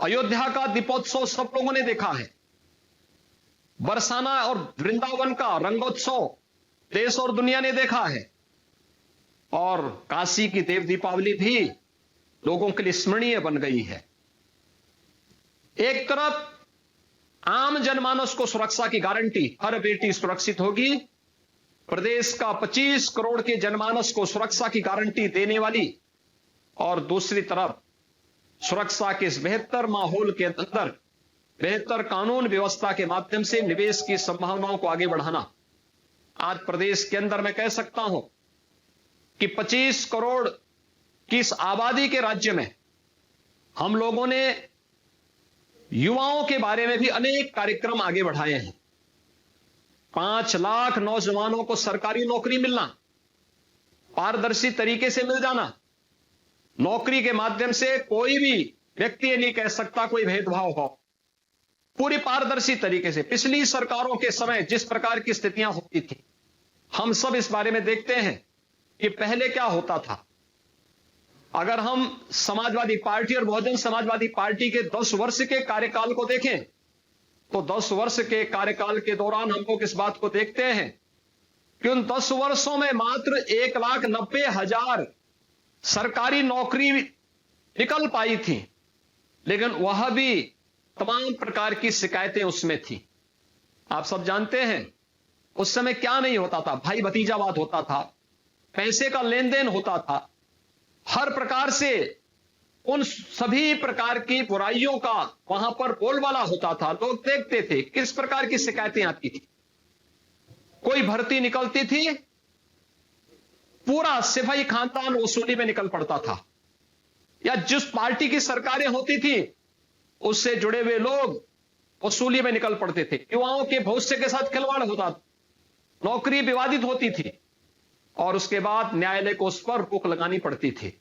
अयोध्या का दीपोत्सव सब लोगों ने देखा है। बरसाना और वृंदावन का रंगोत्सव देश और दुनिया ने देखा है। और काशी की देव दीपावली भी लोगों के लिए स्मरणीय बन गई है। एक तरफ आम जनमानस को सुरक्षा की गारंटी, हर बेटी सुरक्षित होगी, प्रदेश का 25 करोड़ के जनमानस को सुरक्षा की गारंटी देने वाली, और दूसरी तरफ सुरक्षा के इस बेहतर माहौल के अंदर बेहतर कानून व्यवस्था के माध्यम से निवेश की संभावनाओं को आगे बढ़ाना। आज प्रदेश के अंदर मैं कह सकता हूं कि 25 करोड़ की इस आबादी के राज्य में हम लोगों ने युवाओं के बारे में भी अनेक कार्यक्रम आगे बढ़ाए हैं। 5 लाख नौजवानों को सरकारी नौकरी मिलना, पारदर्शी तरीके से मिल जाना, नौकरी के माध्यम से कोई भी व्यक्ति ये नहीं कह सकता कोई भेदभाव हो, पूरी पारदर्शी तरीके से। पिछली सरकारों के समय जिस प्रकार की स्थितियां होती थी, हम सब इस बारे में देखते हैं कि पहले क्या होता था। अगर हम समाजवादी पार्टी और बहुजन समाजवादी पार्टी के 10 वर्ष के कार्यकाल को देखें तो 10 वर्ष के कार्यकाल के दौरान हम लोग इस बात को देखते हैं कि उन 10 वर्षों में मात्र 1,90,000 सरकारी नौकरी निकल पाई थी, लेकिन वह भी तमाम प्रकार की शिकायतें उसमें थी। आप सब जानते हैं उस समय क्या नहीं होता था, भाई भतीजावाद होता था, पैसे का लेन देन होता था, हर प्रकार से उन सभी प्रकार की बुराइयों का वहां पर बोलबाला होता था। लोग देखते थे किस प्रकार की शिकायतें आती थी। कोई भर्ती निकलती थी, पूरा सिपाही खानदान वसूली में निकल पड़ता था, या जिस पार्टी की सरकारें होती थी उससे जुड़े हुए लोग वसूली में निकल पड़ते थे। युवाओं के भविष्य के साथ खिलवाड़ होता था, नौकरी विवादित होती थी और उसके बाद न्यायालय को उस पर रोक लगानी पड़ती थी।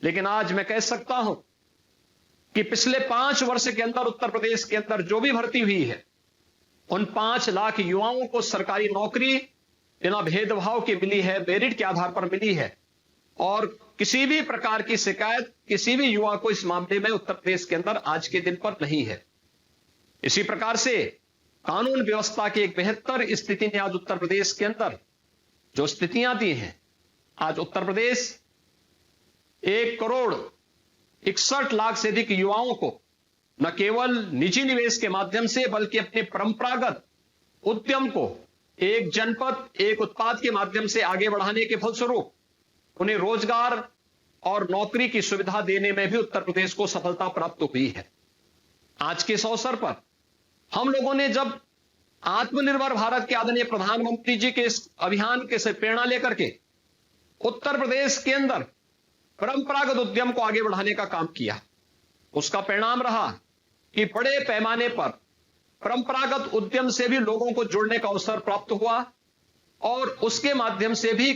लेकिन आज मैं कह सकता हूं कि पिछले 5 वर्ष के अंदर उत्तर प्रदेश के अंदर जो भी भर्ती हुई है, उन 5 लाख युवाओं को सरकारी नौकरी बिना भेदभाव के मिली है, मेरिट के आधार पर मिली है, और किसी भी प्रकार की शिकायत किसी भी युवा को इस मामले में उत्तर प्रदेश के अंदर आज के दिन पर नहीं है। इसी प्रकार से कानून व्यवस्था की एक बेहतर स्थिति ने आज उत्तर प्रदेश के अंदर जो स्थितियां दी हैं, आज उत्तर प्रदेश 1,61,00,000 से अधिक युवाओं को न केवल निजी निवेश के माध्यम से बल्कि अपने परंपरागत उद्यम को एक जनपद एक उत्पाद के माध्यम से आगे बढ़ाने के फलस्वरूप उन्हें रोजगार और नौकरी की सुविधा देने में भी उत्तर प्रदेश को सफलता प्राप्त हुई है। आज के इस अवसर पर हम लोगों ने जब आत्मनिर्भर भारत के आदरणीय प्रधानमंत्री जी के इस अभियान के से प्रेरणा लेकर के उत्तर प्रदेश के अंदर परंपरागत उद्यम को आगे बढ़ाने का काम किया, उसका परिणाम रहा कि बड़े पैमाने पर परंपरागत उद्यम से भी लोगों को जुड़ने का अवसर प्राप्त हुआ और उसके माध्यम से भी